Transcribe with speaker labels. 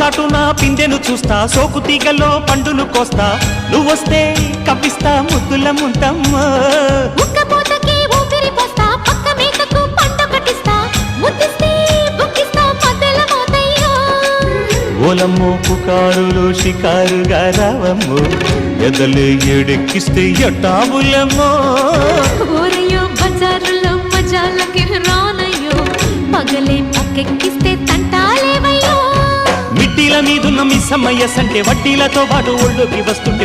Speaker 1: చాటున పిందెను చూస్తా, సోకు తీగలో పండును కోస్తా, నువ్వొస్తే కప్పిస్తా ముద్దుల ముంతమ్మో.
Speaker 2: ఉక్కపోతకి ఊపిరి పోస్తా, పక్క మేకకు పంట కట్టిస్తా, ముద్దిస్తే బుక్కిస్తా మద్దెల మోతయ్యో.
Speaker 1: ఓలమ్మో పుకారులు షికారుగా రావమ్మో, ఎదలు ఏడెక్కిస్తే ఎట్టాబులమ్మో.
Speaker 2: ఊరయ్యో బజారులో మజాలకి రానయ్యో, పగలే పక్కెక్కిస్తే తంటాలేవయ్యో.
Speaker 1: మిట్టిల మీదున్న మిస్సమ్మయ్య సంటే వడ్డీలతో పాటు ఒళ్ళోకి వస్తుంటే